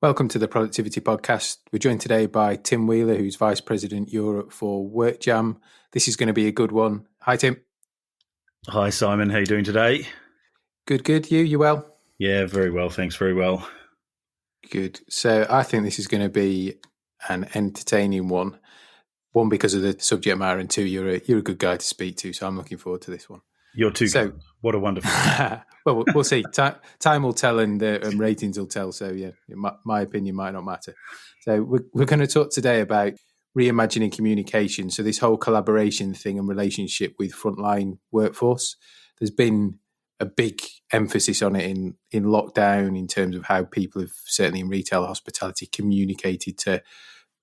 Welcome to the Productivity Podcast. We're joined today by Tim Wheeler, who's Vice President Europe for WorkJam. This is going to be a good one. Hi, Tim. Hi, Simon. How are you doing today? Good. You well? Yeah, very well. Thanks. Very well. Good. So I think this is going to be an entertaining one. One, because of the subject matter, and two, you're a good guy to speak to. So I'm looking forward to this one. You're too good. What a wonderful. Well, we'll see. Time will tell, and ratings will tell. So yeah, my opinion might not matter. So we're going to talk today about reimagining communication. So this whole collaboration thing and relationship with frontline workforce. There's been a big emphasis on it in lockdown in terms of how people have, certainly in retail hospitality, communicated to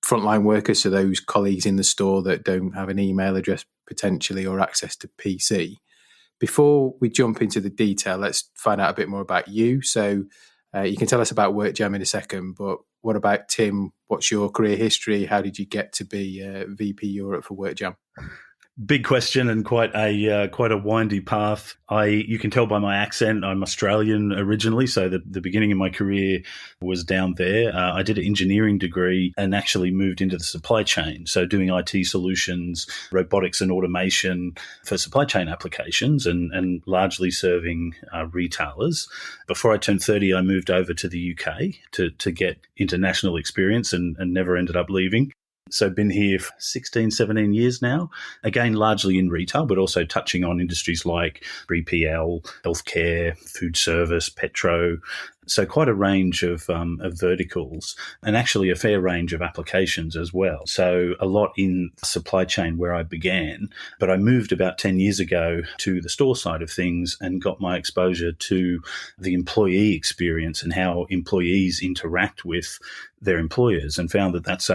frontline workers, so those colleagues in the store that don't have an email address potentially or access to PC. Before we jump into the detail, let's find out a bit more about you. So you can tell us about WorkJam in a second, but what about Tim? What's your career history? How did you get to be VP Europe for WorkJam? Big question and quite a windy path. You can tell by my accent, I'm Australian originally, so the beginning of my career was down there. I did an engineering degree and actually moved into the supply chain, so doing IT solutions, robotics and automation for supply chain applications and largely serving retailers. Before I turned 30, I moved over to the UK to get international experience and never ended up leaving. So been here for 16, 17 years now, again, largely in retail, but also touching on industries like 3PL, healthcare, food service, petro. So quite a range of verticals and actually a fair range of applications as well. So a lot in supply chain where I began, but I moved about 10 years ago to the store side of things and got my exposure to the employee experience and how employees interact with their employers, and found that that's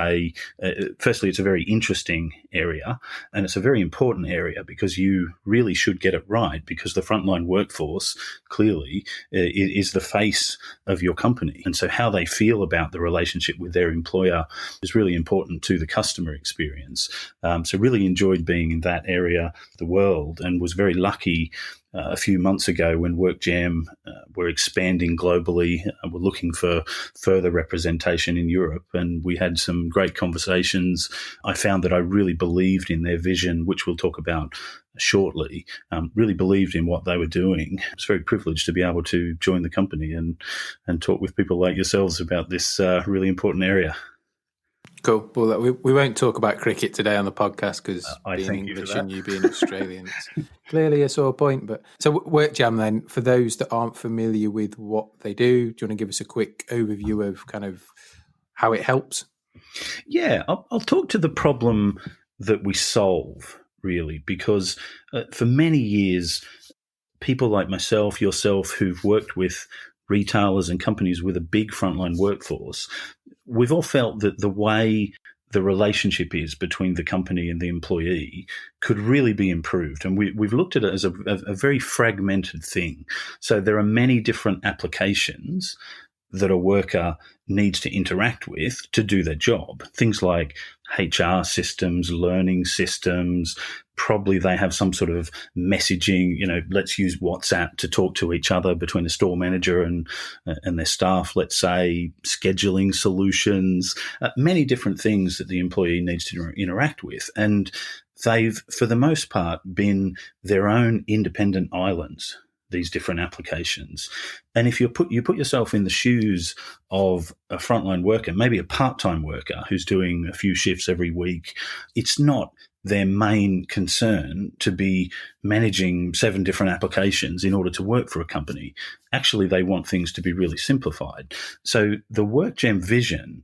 firstly, it's a very interesting area and it's a very important area because you really should get it right, because the frontline workforce clearly is the face of your company. And so how they feel about the relationship with their employer is really important to the customer experience. So really enjoyed being in that area of the world, and was very lucky a few months ago when WorkJam were expanding globally. We're looking for further representation in Europe, and we had some great conversations. I found that I really believed in their vision, which we'll talk about shortly, really believed in what they were doing. I was very privileged to be able to join the company and talk with people like yourselves about this really important area. Cool. Well, we won't talk about cricket today on the podcast because being English and you being Australian, it's clearly a sore point. But so WorkJam then, for those that aren't familiar with what they do you want to give us a quick overview of kind of how it helps? Yeah, I'll talk to the problem that we solve, really, because for many years, people like myself, yourself, who've worked with retailers and companies with a big frontline workforce, we've all felt that the way the relationship is between the company and the employee could really be improved. And we've looked at it as a very fragmented thing. So there are many different applications that a worker needs to interact with to do their job. Things like HR systems, learning systems, probably they have some sort of messaging, let's use WhatsApp to talk to each other between a store manager and their staff, let's say scheduling solutions, many different things that the employee needs to interact with. And they've, for the most part, been their own independent islands, these different applications. And if you put yourself in the shoes of a frontline worker, maybe a part-time worker who's doing a few shifts every week, it's not their main concern to be managing 7 different applications in order to work for a company. Actually, they want things to be really simplified. So the WorkJam vision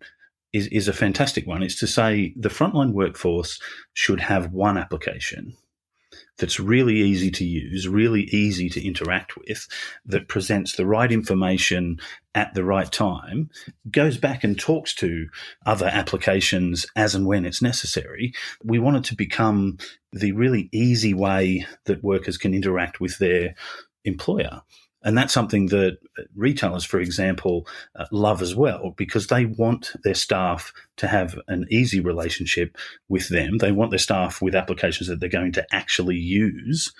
is a fantastic one. It's to say the frontline workforce should have one application that's really easy to use, really easy to interact with, that presents the right information at the right time, goes back and talks to other applications as and when it's necessary. We want it to become the really easy way that workers can interact with their employer. And that's something that retailers, for example, love as well, because they want their staff to have an easy relationship with them. They want their staff with applications that they're going to actually use,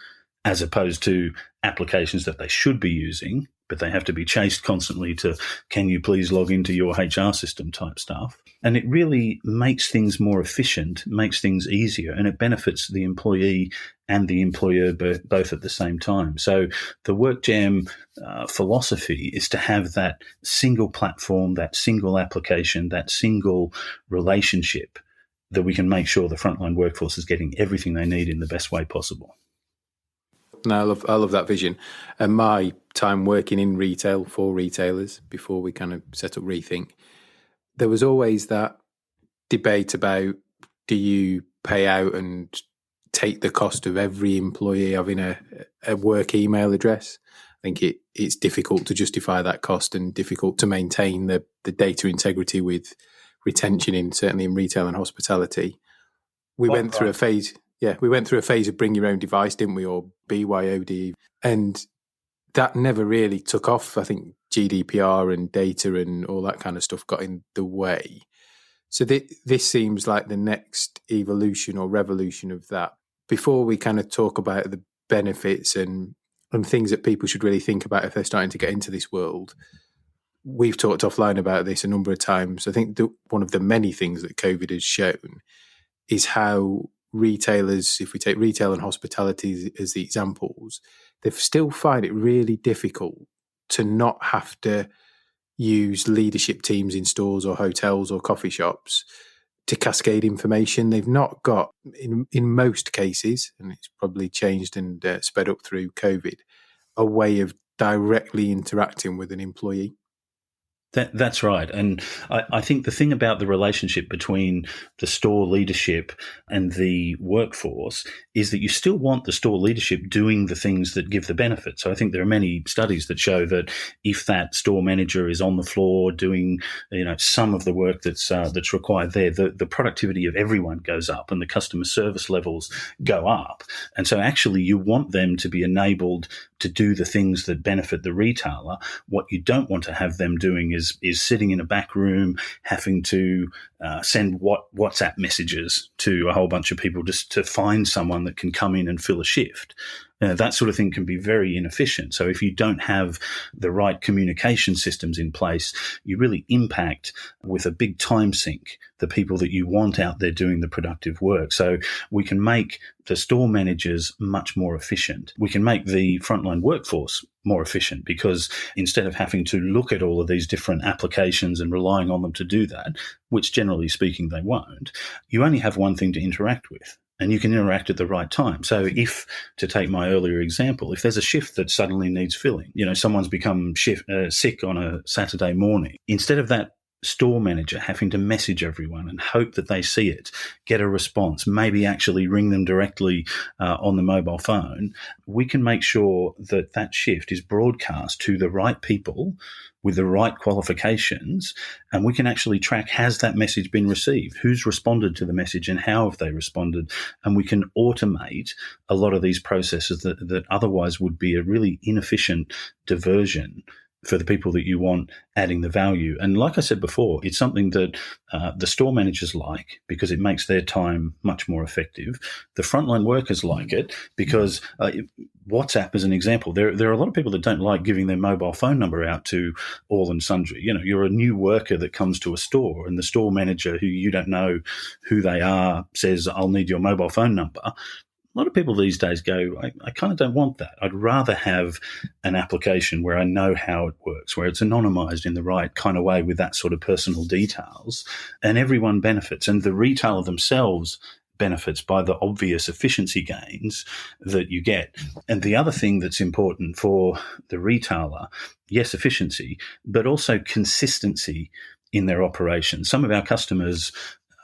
as opposed to applications that they should be using but they have to be chased constantly to, can you please log into your HR system type stuff. And it really makes things more efficient, makes things easier, and it benefits the employee and the employer both at the same time. So the WorkJam philosophy is to have that single platform, that single application, that single relationship that we can make sure the frontline workforce is getting everything they need in the best way possible. No, I love that vision. And my time working in retail for retailers before we kind of set up Rethink, there was always that debate about, do you pay out and take the cost of every employee having a work email address? I think it's difficult to justify that cost and difficult to maintain the data integrity with retention certainly in retail and hospitality. We went through a phase. Yeah, we went through a phase of bring your own device, didn't we, or BYOD, and that never really took off. I think GDPR and data and all that kind of stuff got in the way. So this seems like the next evolution or revolution of that. Before we kind of talk about the benefits and things that people should really think about if they're starting to get into this world, we've talked offline about this a number of times. I think one of the many things that COVID has shown is how retailers, if we take retail and hospitality as the examples, they still find it really difficult to not have to use leadership teams in stores or hotels or coffee shops to cascade information. They've not got, in most cases, and it's probably changed and sped up through COVID, a way of directly interacting with an employee. That's right. And I think the thing about the relationship between the store leadership and the workforce is that you still want the store leadership doing the things that give the benefit. So I think there are many studies that show that if that store manager is on the floor doing, some of the work that's required there, the productivity of everyone goes up and the customer service levels go up. And so actually you want them to be enabled to do the things that benefit the retailer. What you don't want to have them doing is sitting in a back room having to send WhatsApp messages to a whole bunch of people just to find someone that can come in and fill a shift. That sort of thing can be very inefficient. So if you don't have the right communication systems in place, you really impact with a big time sink the people that you want out there doing the productive work. So we can make the store managers much more efficient. We can make the frontline workforce more efficient because instead of having to look at all of these different applications and relying on them to do that, which generally speaking they won't, you only have one thing to interact with. And you can interact at the right time. So if, to take my earlier example, if there's a shift that suddenly needs filling, someone's become sick on a Saturday morning, instead of that store manager having to message everyone and hope that they see it, get a response, maybe actually ring them directly on the mobile phone, we can make sure that that shift is broadcast to the right people with the right qualifications, and we can actually track, has that message been received? Who's responded to the message and how have they responded? And we can automate a lot of these processes that otherwise would be a really inefficient diversion for the people that you want adding the value. And like I said before, it's something that the store managers like because it makes their time much more effective. The frontline workers like it because WhatsApp, as an example, there are a lot of people that don't like giving their mobile phone number out to all and sundry. You're a new worker that comes to a store and the store manager, who you don't know who they are, says, I'll need your mobile phone number. A lot of people these days go, I kind of don't want that. I'd rather have an application where I know how it works, where it's anonymized in the right kind of way with that sort of personal details, and everyone benefits. And the retailer themselves benefits by the obvious efficiency gains that you get. And the other thing that's important for the retailer, yes, efficiency, but also consistency in their operations. Some of our customers,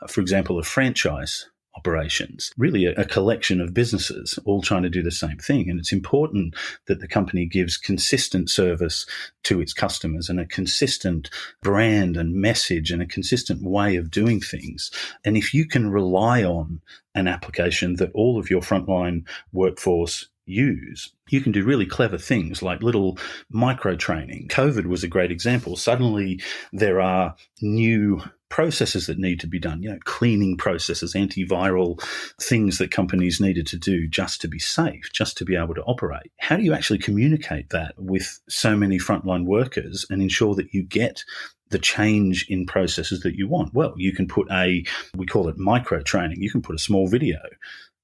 for example, are franchise operations, really a collection of businesses all trying to do the same thing. And it's important that the company gives consistent service to its customers and a consistent brand and message and a consistent way of doing things. And if you can rely on an application that all of your frontline workforce use, you can do really clever things like little micro training. COVID was a great example. Suddenly there are new processes that need to be done, cleaning processes, antiviral things that companies needed to do just to be safe, just to be able to operate. How do you actually communicate that with so many frontline workers and ensure that you get the change in processes that you want? Well, you can put we call it micro training. You can put a small video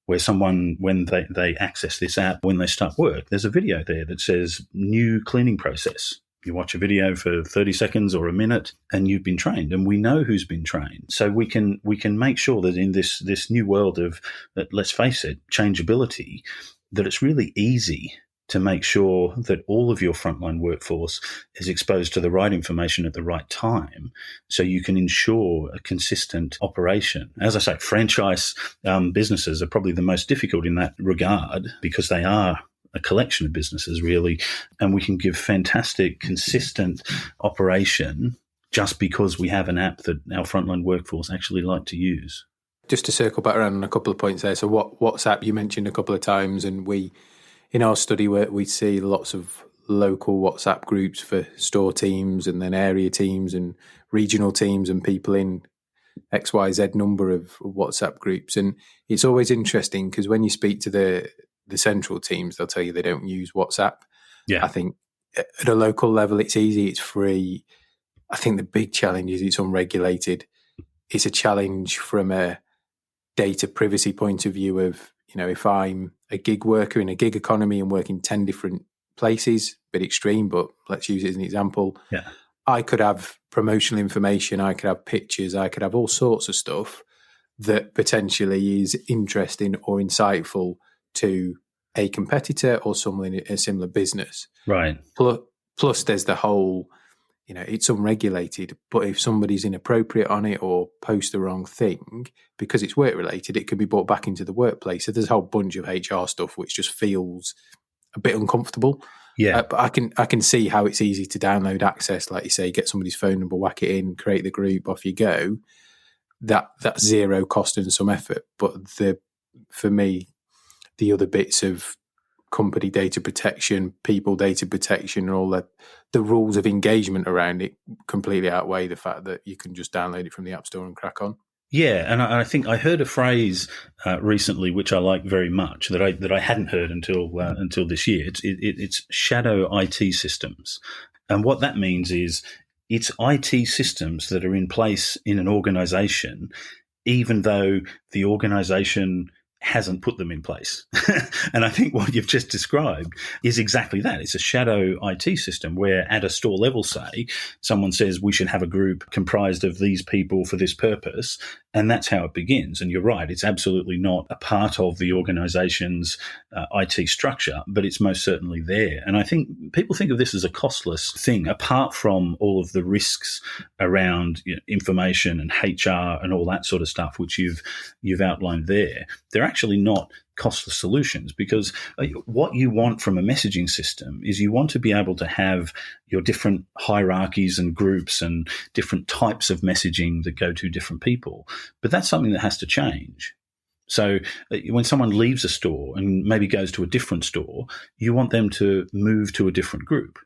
where someone, when they access this app, when they start work, there's a video there that says new cleaning process. You watch a video for 30 seconds or a minute and you've been trained, and we know who's been trained. So we can make sure that in this new world of, let's face it, changeability, that it's really easy to make sure that all of your frontline workforce is exposed to the right information at the right time, so you can ensure a consistent operation. As I say, franchise businesses are probably the most difficult in that regard because they are a collection of businesses, really, and we can give fantastic, consistent operation just because we have an app that our frontline workforce actually like to use. Just to circle back around on a couple of points there. So WhatsApp you mentioned a couple of times, and we, in our study, where we see lots of local WhatsApp groups for store teams and then area teams and regional teams and people in XYZ number of WhatsApp groups. And it's always interesting because when you speak to the central teams, they'll tell you they don't use WhatsApp. Yeah. I think at a local level, it's easy, it's free. I think the big challenge is it's unregulated. It's a challenge from a data privacy point of view of, if I'm a gig worker in a gig economy and working 10 different places, a bit extreme, but let's use it as an example. Yeah. I could have promotional information, I could have pictures, I could have all sorts of stuff that potentially is interesting or insightful to a competitor or someone in a similar business. Right. Plus there's the whole, it's unregulated, but if somebody's inappropriate on it or posts the wrong thing, because it's work related, it could be brought back into the workplace. So there's a whole bunch of HR stuff which just feels a bit uncomfortable. Yeah. But I can see how it's easy to download access, like you say, get somebody's phone number, whack it in, create the group, off you go. That's zero cost and some effort. But for me, the other bits of company data protection, people data protection, and all the rules of engagement around it completely outweigh the fact that you can just download it from the App Store and crack on. Yeah, and I think I heard a phrase recently which I like very much that I hadn't heard until this year. It's shadow IT systems, and what that means is it's IT systems that are in place in an organisation, even though the organisation hasn't put them in place. And I think what you've just described is exactly that. It's a shadow IT system where at a store level, say, someone says we should have a group comprised of these people for this purpose, and that's how it begins. And you're right, it's absolutely not a part of the organization's IT structure, but it's most certainly there. And I think people think of this as a costless thing, apart from all of the risks around information and HR and all that sort of stuff, which you've outlined there. They're actually not costless solutions, because what you want from a messaging system is you want to be able to have your different hierarchies and groups and different types of messaging that go to different people. But that's something that has to change. So when someone leaves a store and maybe goes to a different store, you want them to move to a different group.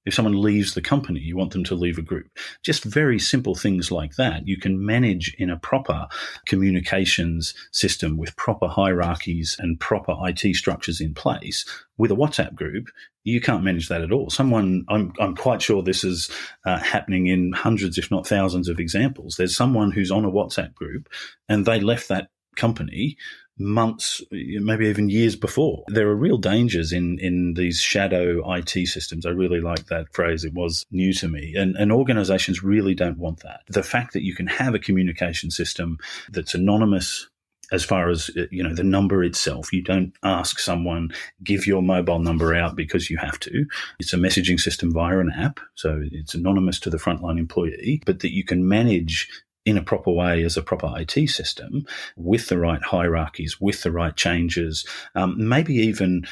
If someone leaves the company, you want them to leave a group. Just very simple things like that. You can manage in a proper communications system with proper hierarchies and proper IT structures in place. With a WhatsApp group, you can't manage that at all. I'm quite sure this is happening in hundreds, if not thousands of examples. There's someone who's on a WhatsApp group and they left that company months, maybe even years before. There are real dangers in these shadow IT systems. I really like that phrase. It was new to me. And organizations really don't want that. The fact that you can have a communication system that's anonymous as far as, the number itself. You don't ask someone, give your mobile number out because you have to. It's a messaging system via an app, so it's anonymous to the frontline employee, but that you can manage in a proper way as a proper IT system with the right hierarchies, with the right changes, maybe even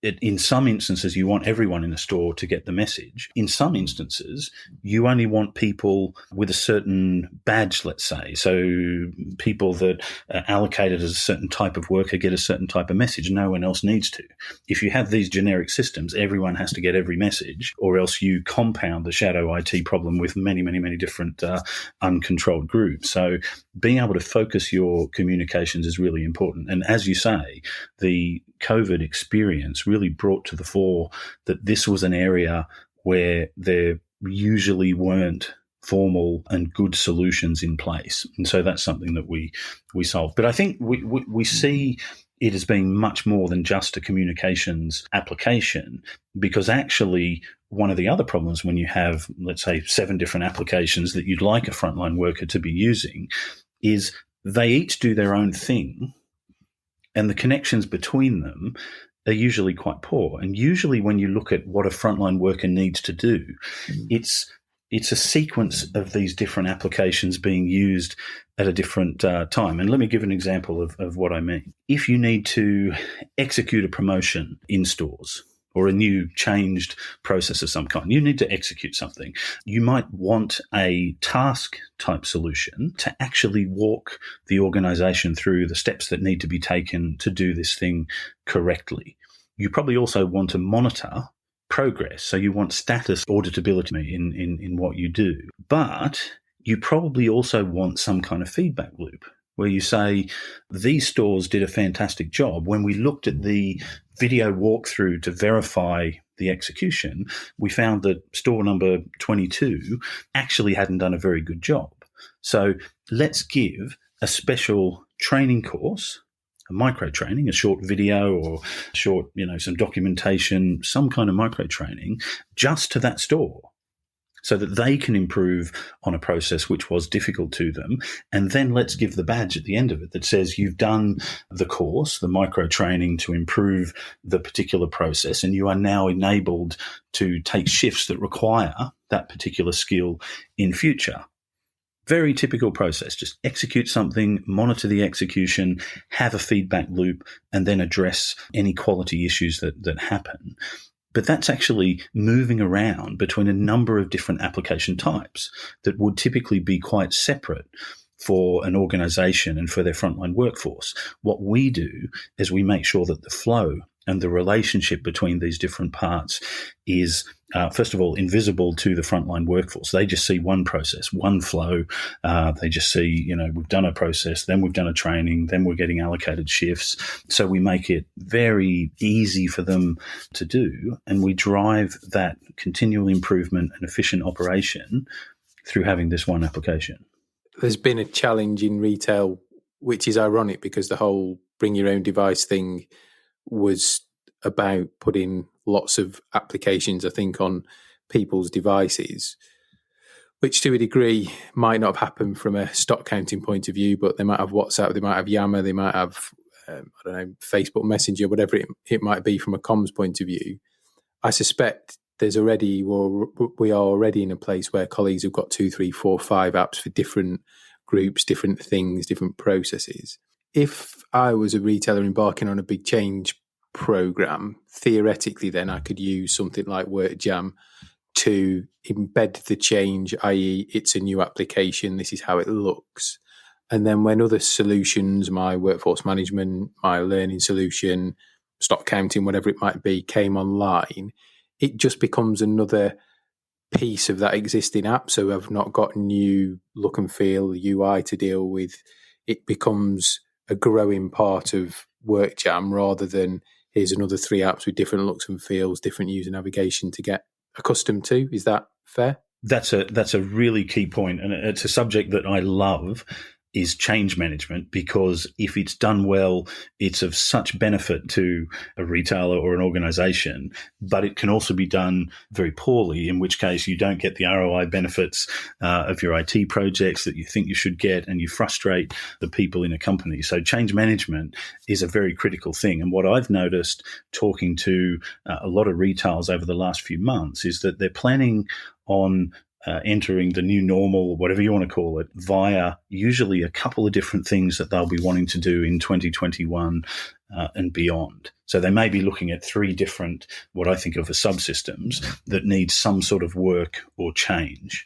in some instances, you want everyone in the store to get the message. In some instances, you only want people with a certain badge, let's say. So people that are allocated as a certain type of worker get a certain type of message. No one else needs to. If you have these generic systems, everyone has to get every message, or else you compound the shadow IT problem with many, many, many different uncontrolled groups. So being able to focus your communications is really important. And as you say, the COVID experience really brought to the fore that this was an area where there usually weren't formal and good solutions in place. And so that's something that we solved. But I think we see it as being much more than just a communications application, because actually one of the other problems when you have, let's say, 7 different applications that you'd like a frontline worker to be using is they each do their own thing, and the connections between them are usually quite poor. And usually when you look at what a frontline worker needs to do, it's a sequence of these different applications being used at a different time. And let me give an example of what I mean. If you need to execute a promotion in stores, or a new changed process of some kind, you need to execute something. You might want a task type solution to actually walk the organization through the steps that need to be taken to do this thing correctly. You probably also want to monitor progress. So you want status auditability in what you do. But you probably also want some kind of feedback loop where you say, these stores did a fantastic job. When we looked at the video walkthrough to verify the execution, we found that store number 22 actually hadn't done a very good job. So let's give a special training course, a micro training, a short video or short, some documentation, some kind of micro training just to that store, so that they can improve on a process which was difficult to them. And then let's give the badge at the end of it that says you've done the course, the micro training to improve the particular process, and you are now enabled to take shifts that require that particular skill in future. Very typical process. Just execute something, monitor the execution, have a feedback loop, and then address any quality issues that happen. But that's actually moving around between a number of different application types that would typically be quite separate for an organization and for their frontline workforce. What we do is we make sure that the flow and the relationship between these different parts is, first of all, invisible to the frontline workforce. They just see one process, one flow. They just see, we've done a process, then we've done a training, then we're getting allocated shifts. So we make it very easy for them to do, and we drive that continual improvement and efficient operation through having this one application. There's been a challenge in retail, which is ironic because the whole bring your own device thing was about putting lots of applications, I think, on people's devices, which to a degree might not have happened from a stock counting point of view, but they might have WhatsApp, they might have Yammer, they might have, Facebook Messenger, whatever it might be from a comms point of view. I suspect we are already in a place where colleagues have got 2, 3, 4, 5 apps for different groups, different things, different processes. If I was a retailer embarking on a big change program, theoretically then I could use something like WorkJam to embed the change, i.e. it's a new application, this is how it looks. And then when other solutions, my workforce management, my learning solution, stock counting, whatever it might be, came online, it just becomes another piece of that existing app. So I've not got new look and feel UI to deal with. It becomes a growing part of WorkJam rather than here's another 3 apps with different looks and feels, different user navigation to get accustomed to. Is that fair? That's a really key point, and it's a subject that I love, is change management, because if it's done well, it's of such benefit to a retailer or an organization, but it can also be done very poorly, in which case you don't get the ROI benefits of your IT projects that you think you should get, and you frustrate the people in a company. So change management is a very critical thing. And what I've noticed talking to a lot of retailers over the last few months is that they're planning on entering the new normal, whatever you want to call it, via usually a couple of different things that they'll be wanting to do in 2021 and beyond. So they may be looking at 3 different, what I think of as subsystems that need some sort of work or change.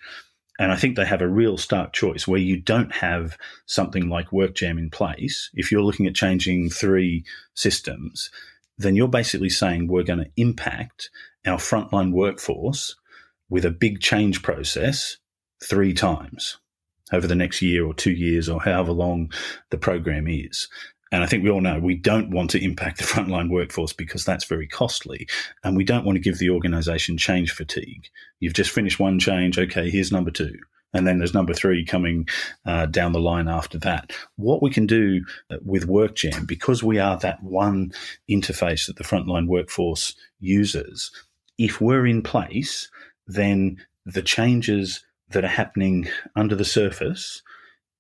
And I think they have a real stark choice where you don't have something like WorkJam in place. If you're looking at changing 3 systems, then you're basically saying we're going to impact our frontline workforce with a big change process 3 times over the next year or 2 years or however long the program is. And I think we all know we don't want to impact the frontline workforce because that's very costly. And we don't want to give the organisation change fatigue. You've just finished one change. Okay, here's number 2. And then there's number 3 coming down the line after that. What we can do with WorkJam, because we are that one interface that the frontline workforce uses, if we're in place, then the changes that are happening under the surface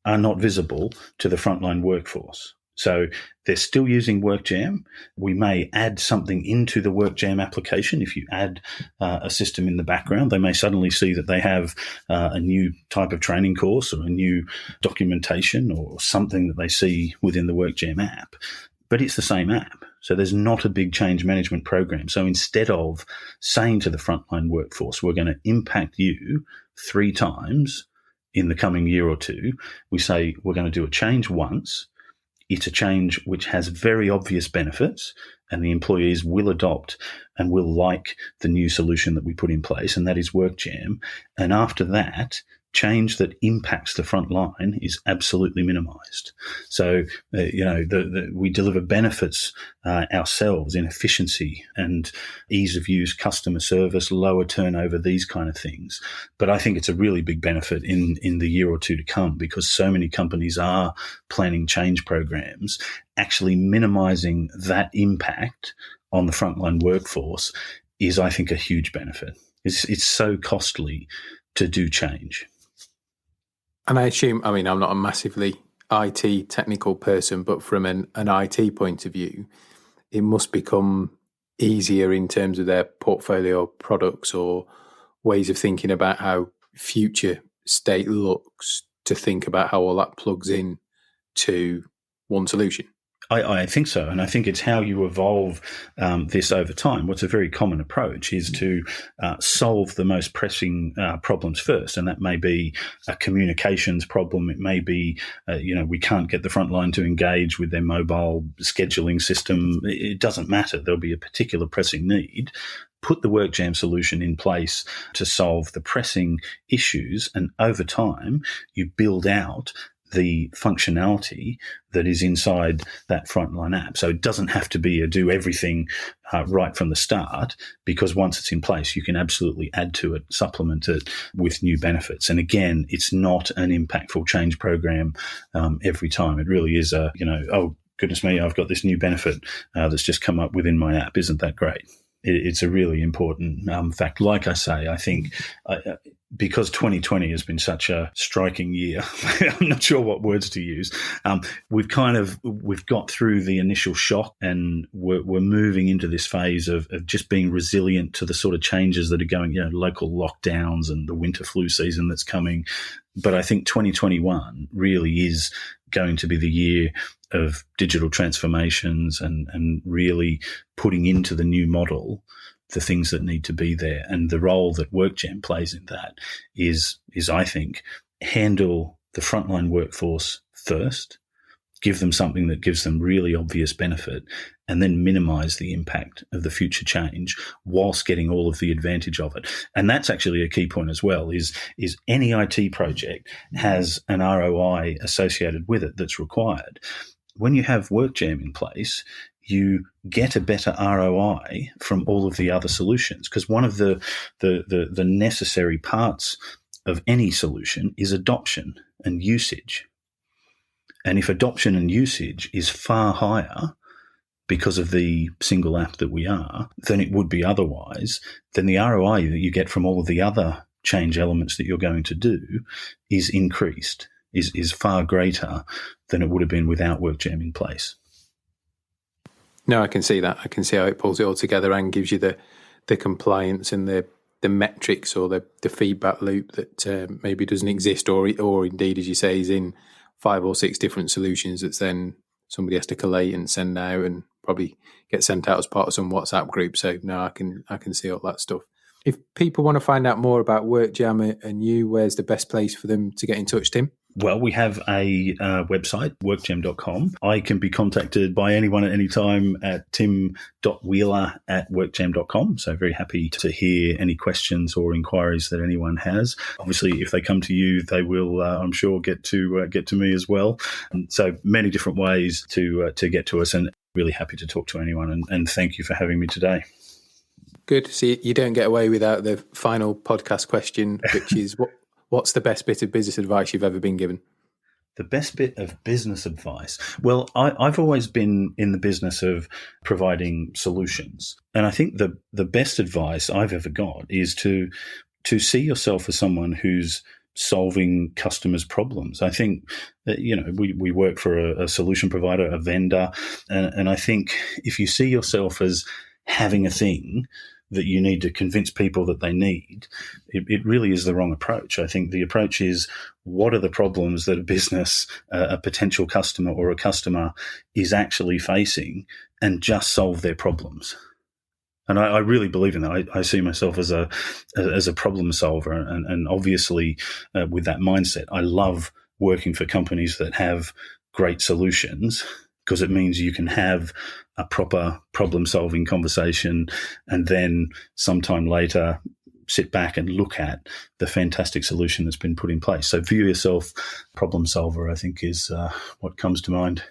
are not visible to the frontline workforce. So they're still using WorkJam. We may add something into the WorkJam application. If you add a system in the background, they may suddenly see that they have a new type of training course or a new documentation or something that they see within the WorkJam app. But it's the same app. So there's not a big change management program. So instead of saying to the frontline workforce, we're going to impact you 3 times in the coming year or 2, we say we're going to do a change once. It's a change which has very obvious benefits, and the employees will adopt and will like the new solution that we put in place, and that is WorkJam. And after that, change that impacts the front line is absolutely minimized. So, we deliver benefits ourselves in efficiency and ease of use, customer service, lower turnover, these kind of things. But I think it's a really big benefit in the year or 2 to come, because so many companies are planning change programs. Actually minimizing that impact on the frontline workforce is, I think, a huge benefit. It's so costly to do change. And I assume, I'm not a massively IT technical person, but from an IT point of view, it must become easier in terms of their portfolio of products or ways of thinking about how future state looks, to think about how all that plugs in to one solution. I think so. And I think it's how you evolve this over time. What's a very common approach is to solve the most pressing problems first. And that may be a communications problem. It may be, we can't get the front line to engage with their mobile scheduling system. It doesn't matter. There'll be a particular pressing need. Put the WorkJam solution in place to solve the pressing issues. And over time, you build out the functionality that is inside that frontline app. So it doesn't have to be a do everything right from the start, because once it's in place, you can absolutely add to it, supplement it with new benefits. And again, it's not an impactful change program every time. It really is oh, goodness me, I've got this new benefit that's just come up within my app. Isn't that great? It's a really important fact. Like I say, I think because 2020 has been such a striking year, I'm not sure what words to use. We've got through the initial shock, and we're moving into this phase of just being resilient to the sort of changes that are going, local lockdowns and the winter flu season that's coming. But I think 2021 really is going to be the year of digital transformations and really putting into the new model the things that need to be there. And the role that WorkJam plays in that is I think, handle the frontline workforce first, give them something that gives them really obvious benefit, and then minimize the impact of the future change whilst getting all of the advantage of it. And that's actually a key point as well, is any IT project has an ROI associated with it that's required. When you have WorkJam in place, you get a better ROI from all of the other solutions, because one of the necessary parts of any solution is adoption and usage. And if adoption and usage is far higher because of the single app that we are than it would be otherwise, then the ROI that you get from all of the other change elements that you're going to do is increased, is far greater than it would have been without WorkJam in place. No, I can see that. I can see how it pulls it all together and gives you the compliance and the the metrics or the feedback loop that maybe doesn't exist, or indeed, as you say, is in 5 or 6 different solutions that's then somebody has to collate and send out and probably get sent out as part of some WhatsApp group. So no, I can see all that stuff. If people want to find out more about WorkJam and you, where's the best place for them to get in touch, Tim? Well, we have a website, workjam.com. I can be contacted by anyone at any time at tim.wheeler@workjam.com. So very happy to hear any questions or inquiries that anyone has. Obviously, if they come to you, they will, I'm sure, get to me as well. And so many different ways to get to us, and really happy to talk to anyone. And thank you for having me today. Good. So you don't get away without the final podcast question, which is what's the best bit of business advice you've ever been given? The best bit of business advice? Well, I've always been in the business of providing solutions. And I think the best advice I've ever got is to see yourself as someone who's solving customers' problems. I think that, we work for a solution provider, a vendor, and I think if you see yourself as having a thing that you need to convince people that they need, it really is the wrong approach. I think the approach is, what are the problems that a business, a potential customer or a customer is actually facing, and just solve their problems. And I really believe in that. I see myself as a problem solver, and obviously with that mindset, I love working for companies that have great solutions, because it means you can have a proper problem-solving conversation and then sometime later sit back and look at the fantastic solution that's been put in place. So view yourself problem solver, I think, is what comes to mind.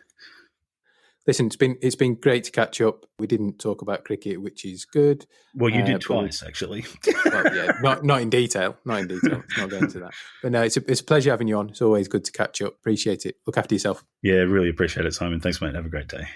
Listen, it's been great to catch up. We didn't talk about cricket, which is good. Well, you did twice, actually. Well, yeah, not in detail. Not in detail. It's not going to that. But no, it's a pleasure having you on. It's always good to catch up. Appreciate it. Look after yourself. Yeah, really appreciate it, Simon. Thanks, mate. Have a great day.